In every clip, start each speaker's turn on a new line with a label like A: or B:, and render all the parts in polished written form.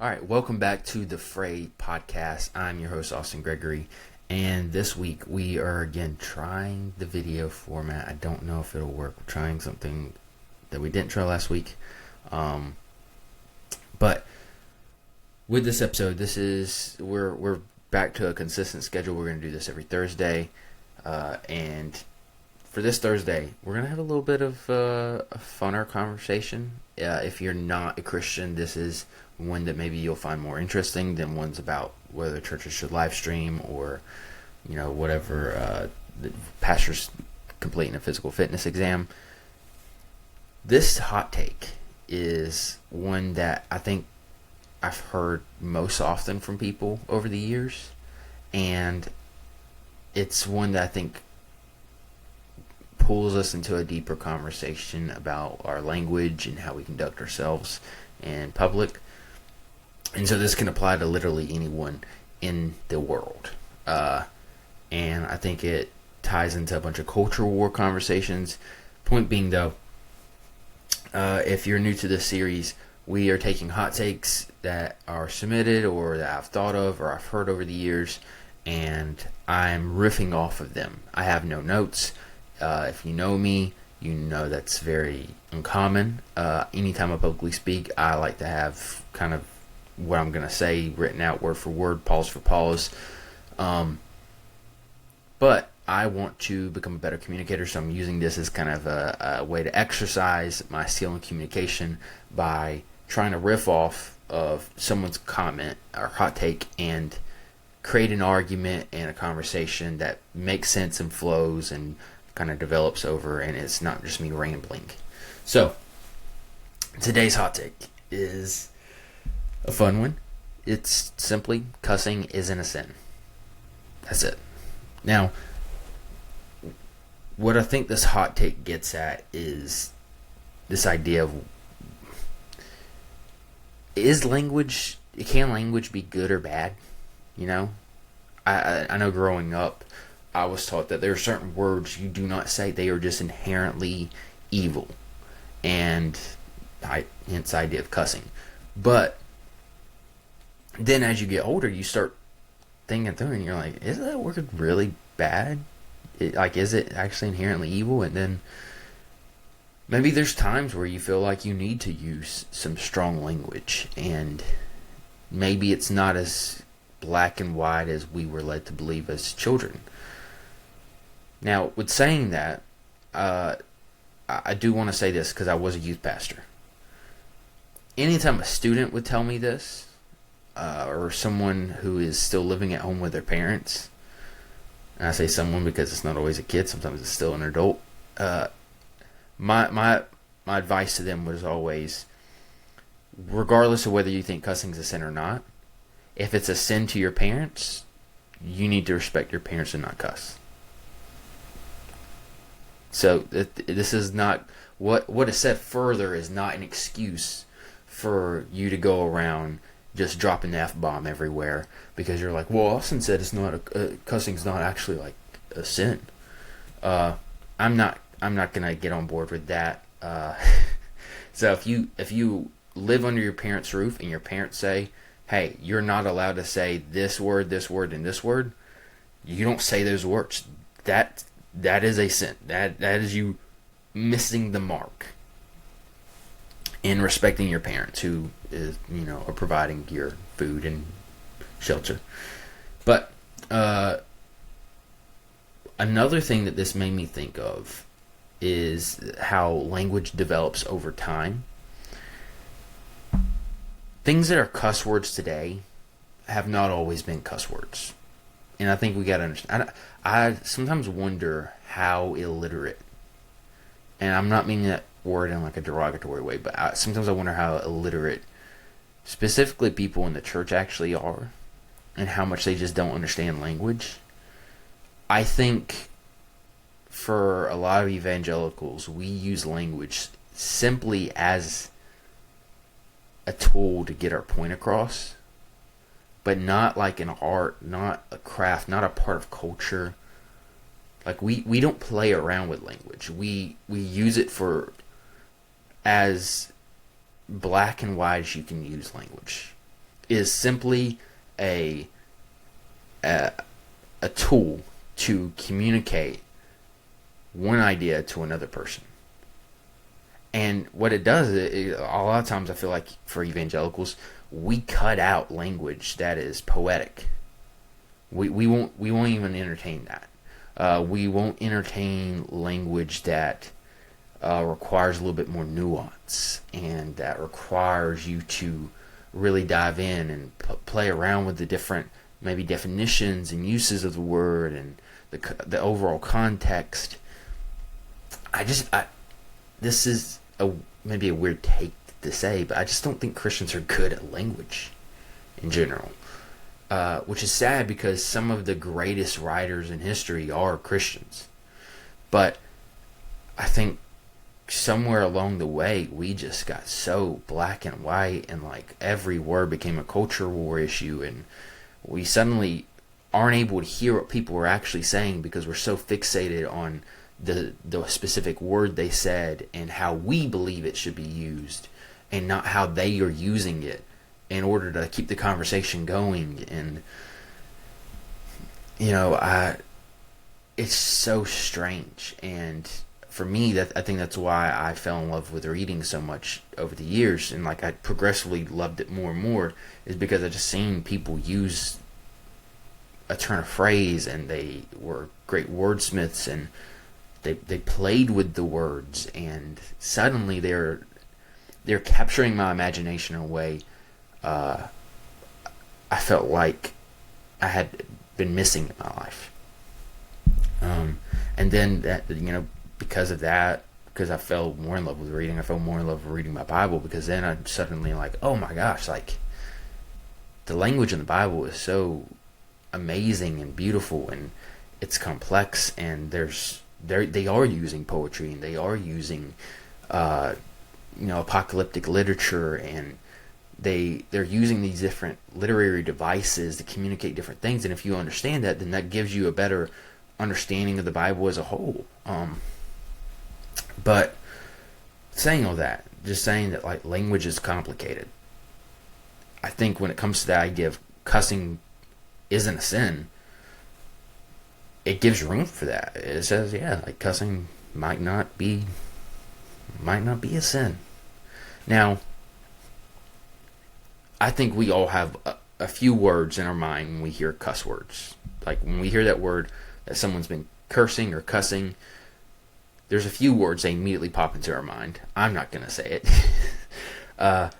A: All right, welcome back to the Fray podcast. I'm your host, Austin Gregory, and this week we are again trying the video format. I don't know if it'll work. We're trying something that we didn't try last week. But with this episode, we're back to a consistent schedule. We're going to do this every Thursday, and for this Thursday, we're going to have a little bit of a funner conversation. If you're not a Christian, this is one that maybe you'll find more interesting than ones about whether churches should live stream or, whatever, the pastor's completing a physical fitness exam. This hot take is one that I think I've heard most often from people over the years, and it's one that I think pulls us into a deeper conversation about our language and how we conduct ourselves in public. And so this can apply to literally anyone in the world. And I think it ties into a bunch of cultural war conversations. Point being, though, if you're new to this series, we are taking hot takes that are submitted or that I've thought of or I've heard over the years, and I'm riffing off of them. I have no notes. If you know me, you know that's very uncommon. Anytime I publicly speak, I like to have kind of what I'm going to say written out word for word, pause for pause. But I want to become a better communicator, so I'm using this as kind of a way to exercise my skill in communication by trying to riff off of someone's comment or hot take and create an argument and a conversation that makes sense and flows and kind of develops over, and it's not just me rambling. So today's hot take is a fun one. It's simply cussing isn't a sin. That's it. Now, what I think this hot take gets at is this idea of can language be good or bad? I know growing up I was taught that there are certain words you do not say. They are just inherently evil, and hence the idea of cussing. But then as you get older, you start thinking through and you're like, is that word really bad? Is it actually inherently evil? And then maybe there's times where you feel like you need to use some strong language, and maybe it's not as black and white as we were led to believe as children. Now, with saying that, I do want to say this because I was a youth pastor. Anytime a student would tell me this, or someone who is still living at home with their parents, and I say someone because it's not always a kid, sometimes it's still an adult, my advice to them was always, regardless of whether you think cussing is a sin or not, if it's a sin to your parents, you need to respect your parents and not cuss. So this is not, what is said further is not an excuse for you to go around just dropping the F-bomb everywhere because you're like, well, Austin said it's not cussing's not actually like a sin. I'm not gonna get on board with that. So if you live under your parents' roof and your parents say, hey, you're not allowed to say this word, and this word, you don't say those words. That is a sin. That is you missing the mark in respecting your parents who is, are providing your food and shelter. But another thing that this made me think of is how language develops over time. Things that are cuss words today have not always been cuss words. And I think we got to understand. I sometimes wonder how illiterate, and I'm not meaning that word in like a derogatory way, but sometimes I wonder how illiterate specifically people in the church actually are, and how much they just don't understand language. I think for a lot of evangelicals, we use language simply as a tool to get our point across, but not like an art, not a craft, not a part of culture. Like we don't play around with language. We use it for as black and white as you can use language. is simply a a tool to communicate one idea to another person. And what it does, a lot of times I feel like for evangelicals, we cut out language that is poetic. We won't even entertain that. We won't entertain language that requires a little bit more nuance, and that requires you to really dive in and play around with the different maybe definitions and uses of the word and the overall context. This is maybe a weird take to say, but I just don't think Christians are good at language in general. Which is sad, because some of the greatest writers in history are Christians. But I think somewhere along the way, we just got so black and white, and like every word became a culture war issue, and we suddenly aren't able to hear what people were actually saying because we're so fixated on the specific word they said and how we believe it should be used, and not how they are using it in order to keep the conversation going. And it's so strange. And for me, I think that's why I fell in love with reading so much over the years, and like I progressively loved it more and more, is because I just seen people use a turn of phrase, and they were great wordsmiths, and they played with the words, and suddenly they're capturing my imagination in a way I felt like I had been missing in my life. And then that, because of that, because I fell more in love with reading, I fell more in love with reading my Bible, because then I suddenly like, oh my gosh, like the language in the Bible is so amazing and beautiful, and it's complex, and they are using poetry, and they are using apocalyptic literature, and they're using these different literary devices to communicate different things. And if you understand that, then that gives you a better understanding of the Bible as a whole. But saying all that, just saying that like language is complicated. I think when it comes to the idea of cussing isn't a sin, it gives room for that. It says, yeah, like cussing might not be a sin. Now, I think we all have a few words in our mind when we hear cuss words. Like when we hear that word, that someone's been cursing or cussing, there's a few words that immediately pop into our mind. I'm not going to say it.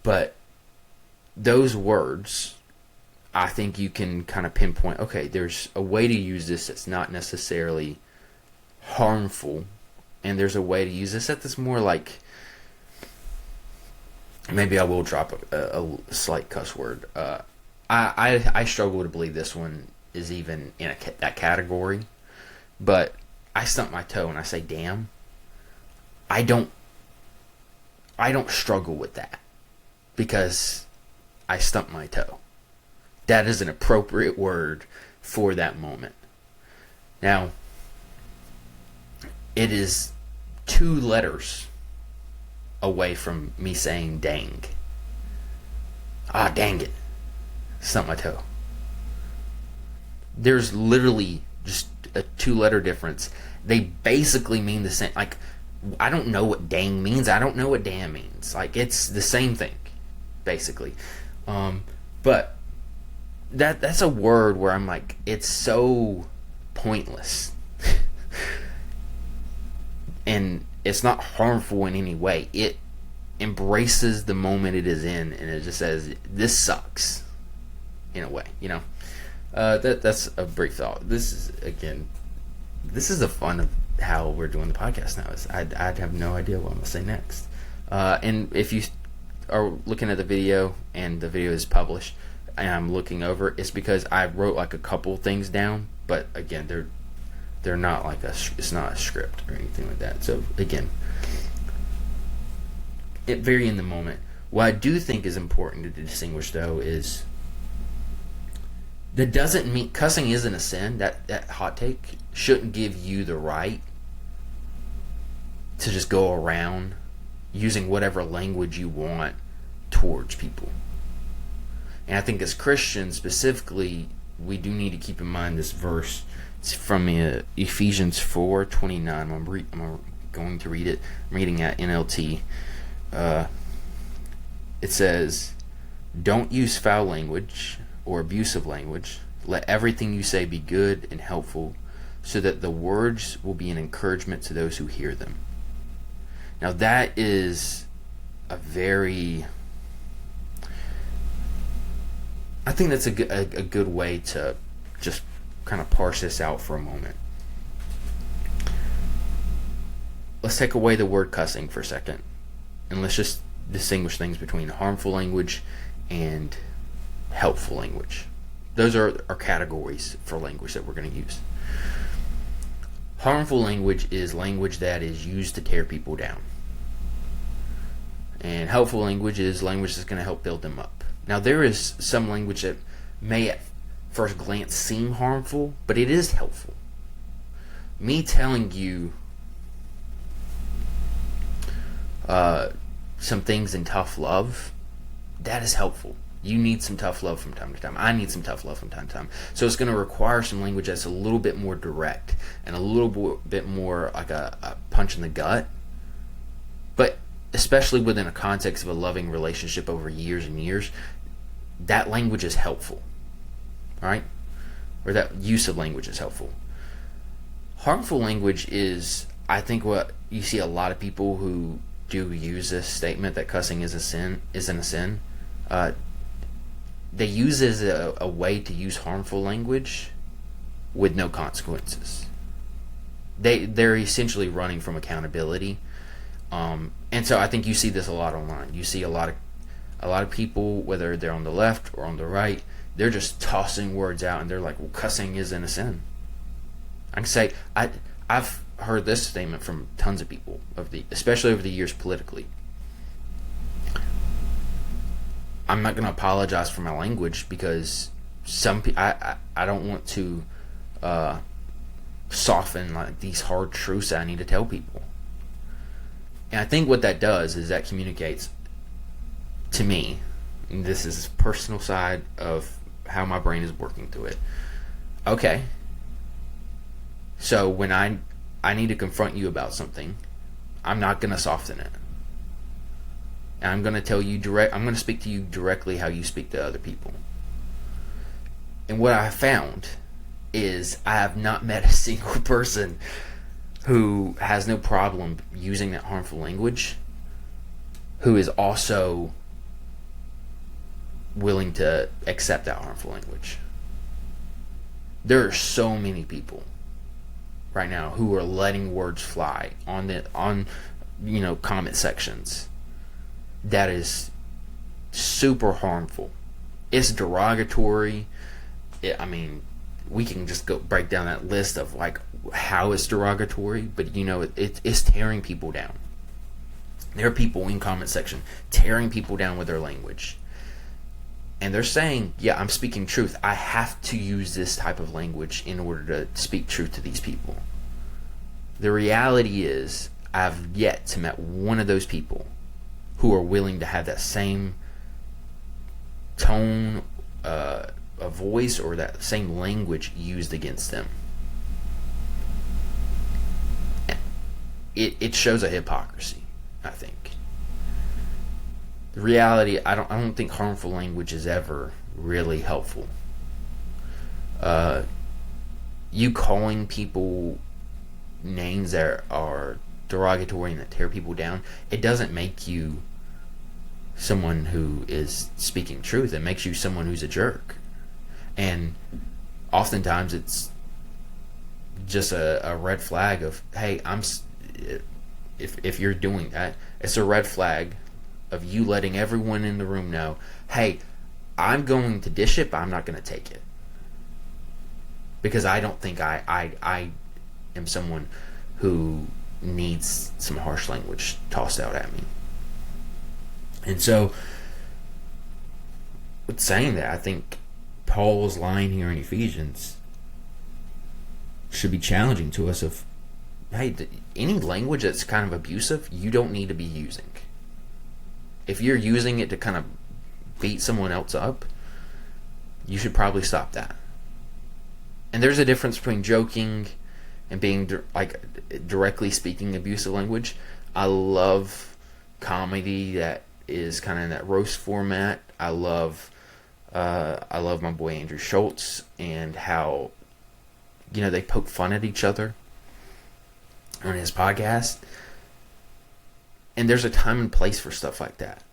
A: But those words, I think you can kind of pinpoint, okay, there's a way to use this that's not necessarily harmful, and there's a way to use this that's more like, maybe I will drop a slight cuss word. I struggle to believe this one is even in that category, but I stump my toe and I say damn. I don't struggle with that, because I stumped my toe. That is an appropriate word for that moment. Now, it is 2 letters away from me saying dang. Dang it. Stumped my toe. There's literally just a 2-letter difference. They basically mean the same. Like, I don't know what dang means. I don't know what damn means. Like, it's the same thing, basically. But that's a word where I'm like, it's so pointless. And it's not harmful in any way. It embraces the moment it is in, and it just says, this sucks, in a way, that's a brief thought. This is the fun of how we're doing the podcast now. I'd have no idea what I'm going to say next. And if you are looking at the video and the video is published and I'm looking over, it's because I wrote like a couple things down, but again, they're not like it's not a script or anything like that. So again, it vary in the moment. What I do think is important to distinguish, though, is that doesn't mean cussing isn't a sin. That hot take shouldn't give you the right to just go around using whatever language you want towards people. And I think as Christians specifically, we do need to keep in mind this verse. It's from Ephesians 4:29. I'm going to read it. I'm reading at NLT. It says, "Don't use foul language or abusive language. Let everything you say be good and helpful, so that the words will be an encouragement to those who hear them." Now that is a very... I think that's a good way to just kind of parse this out for a moment. Let's take away the word cussing for a second, and let's just distinguish things between harmful language and helpful language. Those are our categories for language that we're going to use. Harmful language is language that is used to tear people down. And helpful language is language that's going to help build them up. Now, there is some language that may at first glance seem harmful, but it is helpful. Me telling you some things in tough love, that is helpful. You need some tough love from time to time. I need some tough love from time to time. So it's going to require some language that's a little bit more direct and a little bit more like a punch in the gut. But especially within a context of a loving relationship over years and years, that language is helpful. All right? Or that use of language is helpful. Harmful language is, I think, what you see a lot of people who do use this statement that cussing isn't a sin. They use it as a way to use harmful language with no consequences. They're essentially running from accountability, and so I think you see this a lot online. You see a lot of people, whether they're on the left or on the right, they're just tossing words out, and they're like, "Well, cussing isn't a sin." I can say I've heard this statement from tons of people especially over the years politically. I'm not going to apologize for my language because I don't want to soften like these hard truths that I need to tell people. And I think what that does is that communicates to me, and this is the personal side of how my brain is working through it. Okay, so when I need to confront you about something, I'm not going to soften it. And I'm going to speak to you directly how you speak to other people. And what I found is I have not met a single person who has no problem using that harmful language who is also willing to accept that harmful language. There are so many people right now who are letting words fly on comment sections that is super harmful. It's derogatory. We can just go break down that list of like how it's derogatory, but it's tearing people down. There are people in comment section tearing people down with their language. And they're saying, yeah, I'm speaking truth. I have to use this type of language in order to speak truth to these people. The reality is, I've yet to meet one of those people who are willing to have that same tone, a voice, or that same language used against them. It shows a hypocrisy, I think. The reality, I don't think harmful language is ever really helpful. You calling people names that are derogatory and that tear people down, it doesn't make you someone who is speaking truth. It makes you someone who's a jerk. And oftentimes it's just a red flag of, hey, if you're doing that, it's a red flag of you letting everyone in the room know, hey, I'm going to dish it, but I'm not going to take it. Because I don't think I am someone who needs some harsh language tossed out at me. And so, with saying that, I think Paul's line here in Ephesians should be challenging to us of, hey, any language that's kind of abusive, you don't need to be using. If you're using it to kind of beat someone else up, you should probably stop that. And there's a difference between joking and being directly speaking abusive language. I love comedy that is kind of in that roast format. I love my boy Andrew Schultz and how they poke fun at each other on his podcast. And there's a time and place for stuff like that.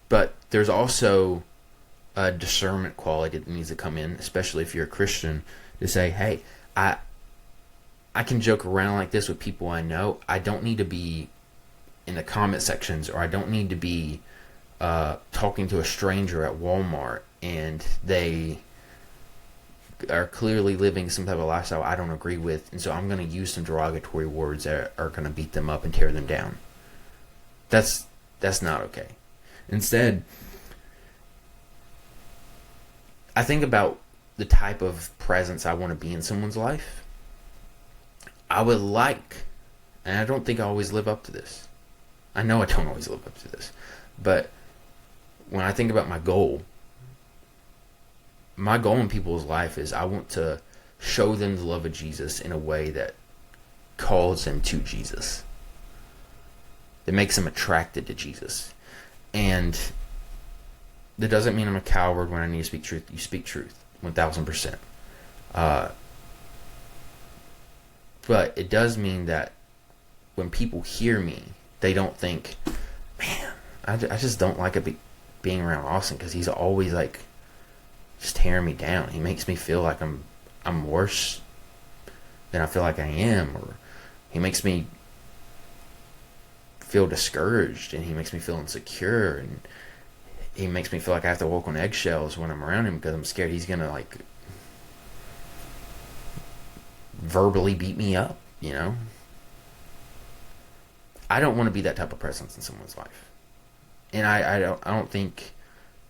A: But there's also a discernment quality that needs to come in, especially if you're a Christian, to say, hey, I can joke around like this with people I know. I don't need to be in the comment sections, or I don't need to be talking to a stranger at Walmart and they are clearly living some type of lifestyle I don't agree with, and so I'm going to use some derogatory words that are going to beat them up and tear them down. That's not okay. Instead, I think about the type of presence I want to be in someone's life. I would like, and I don't think I always live up to this. I know I don't always live up to this. But when I think about my goal in people's life is I want to show them the love of Jesus in a way that calls them to Jesus. That makes them attracted to Jesus. And that doesn't mean I'm a coward when I need to speak truth. You speak truth, 1,000%. But it does mean that when people hear me, they don't think, man, I just don't like being around Austin because he's always like just tearing me down. He makes me feel like I'm worse than I feel like I am, or he makes me feel discouraged, and he makes me feel insecure, and he makes me feel like I have to walk on eggshells when I'm around him because I'm scared he's gonna like verbally beat me up. I don't want to be that type of presence in someone's life, and I don't think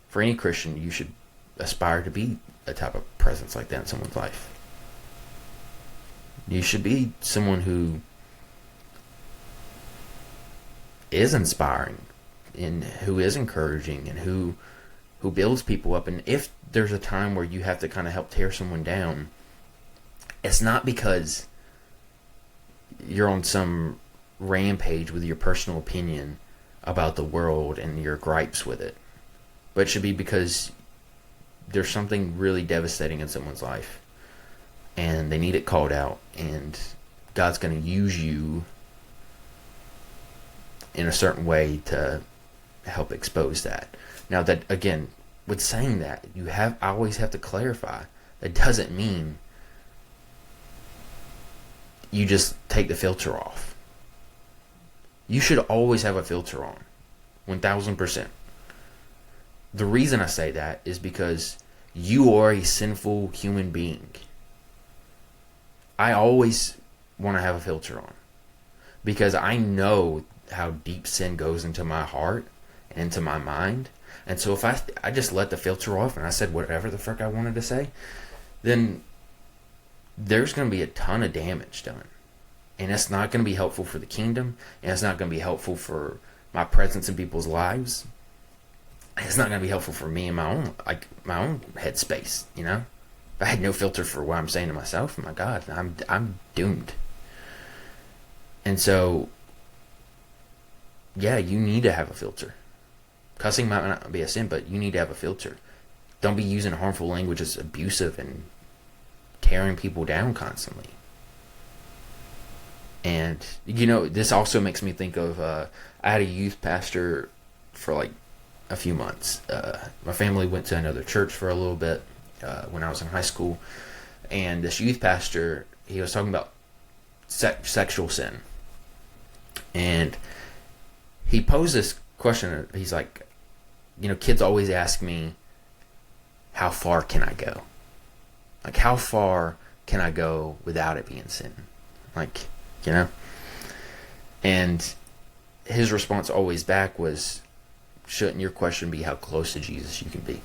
A: for any Christian you should aspire to be a type of presence like that in someone's life. You should be someone who is inspiring and who is encouraging and who builds people up. And if there's a time where you have to kind of help tear someone down, it's not because you're on some rampage with your personal opinion about the world and your gripes with it, but it should be because there's something really devastating in someone's life and they need it called out, and God's going to use you in a certain way to help expose that. Now, that again, with saying that, I always have to clarify that doesn't mean you just take the filter off. You should always have a filter on, 1,000%. The reason I say that is because you are a sinful human being. I always want to have a filter on because I know how deep sin goes into my heart and into my mind. And so if I just let the filter off and I said whatever the frick I wanted to say, then there's going to be a ton of damage done. And it's not going to be helpful for the kingdom, and it's not going to be helpful for my presence in people's lives. It's not going to be helpful for me in my own headspace, If I had no filter for what I'm saying to myself, my God, I'm doomed. And so, yeah, you need to have a filter. Cussing might not be a sin, but you need to have a filter. Don't be using harmful language that's abusive and tearing people down constantly. And, this also makes me think of, I had a youth pastor for like a few months. My family went to another church for a little bit when I was in high school. And this youth pastor, he was talking about sexual sin. And he posed this question. He's like, kids always ask me, how far can I go? Like, how far can I go without it being sin? Like, And his response always back was, shouldn't your question be how close to Jesus you can be?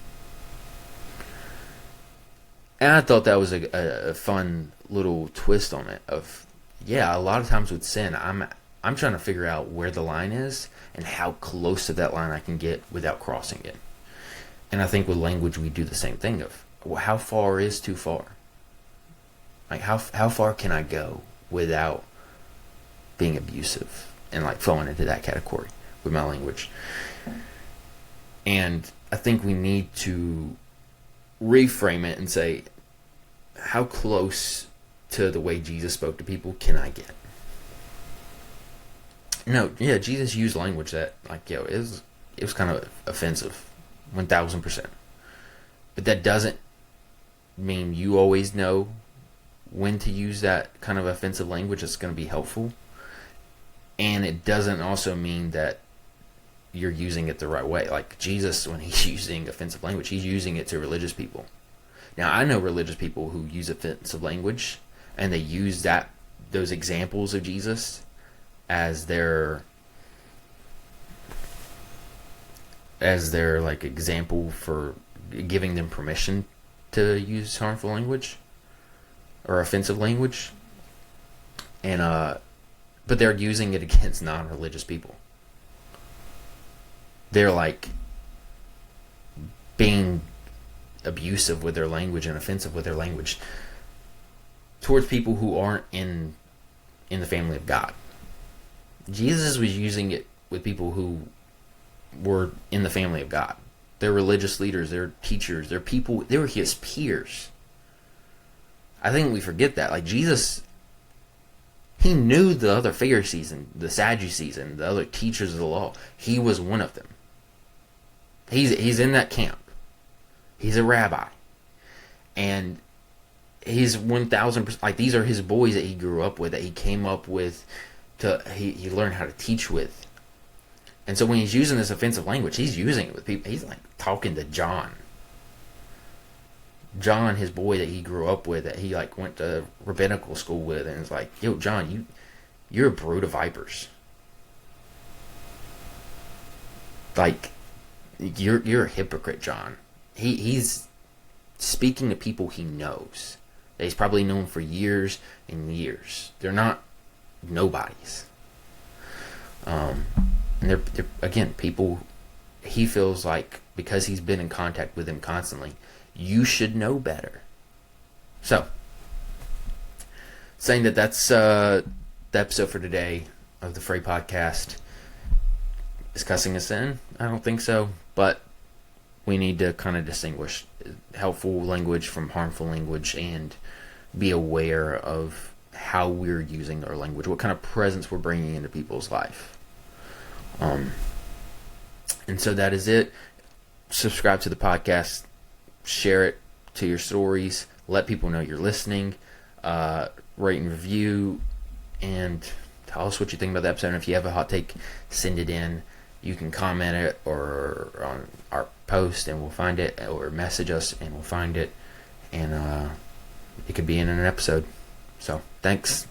A: And I thought that was a fun little twist on it of, a lot of times with sin, I'm trying to figure out where the line is and how close to that line I can get without crossing it. And I think with language we do the same thing of, how far is too far? Like, how far can I go without being abusive and like falling into that category with my language? And I think we need to reframe it and say, how close to the way Jesus spoke to people can I get? No, yeah, Jesus used language that, like, it was kind of offensive, 1000%. But that doesn't mean you always know when to use that kind of offensive language that's going to be helpful. And it doesn't also mean that you're using it the right way. Like Jesus, when he's using offensive language, he's using it to religious people. Now, I know religious people who use offensive language, and they use those examples of Jesus as their like example for giving them permission to use harmful language or offensive language, and but they're using it against non-religious people. They're like being abusive with their language and offensive with their language towards people who aren't in the family of God. Jesus was using it with people who were in the family of God. They're religious leaders, they're teachers, they're people, they were his peers. I think we forget that. Like Jesus, he knew the other Pharisees and the Sadducees and the other teachers of the law. He was one of them. He's in that camp. He's a rabbi. And he's 1000%, like, these are his boys that he grew up with, that he came up with, he learned how to teach with. And so when he's using this offensive language, he's using it with people. He's like talking to John, his boy that he grew up with, that he like went to rabbinical school with, and it's like, yo, John, you're a brood of vipers. Like, you're a hypocrite, John. He's speaking to people he knows, that he's probably known for years and years. They're not nobodies. And they're again, people he feels like, because he's been in contact with them constantly, you should know better. So, saying that's the episode for today of the Frey Podcast. Is cussing a sin? I don't think so, but we need to kind of distinguish helpful language from harmful language and be aware of how we're using our language, what kind of presence we're bringing into people's life. And so that is it. Subscribe to the podcast, share it to your stories, let people know you're listening, rate and review, and tell us what you think about the episode. And if you have a hot take, send it in. You can comment it or on our post and we'll find it, or message us and we'll find it, and it could be in an episode. So thanks.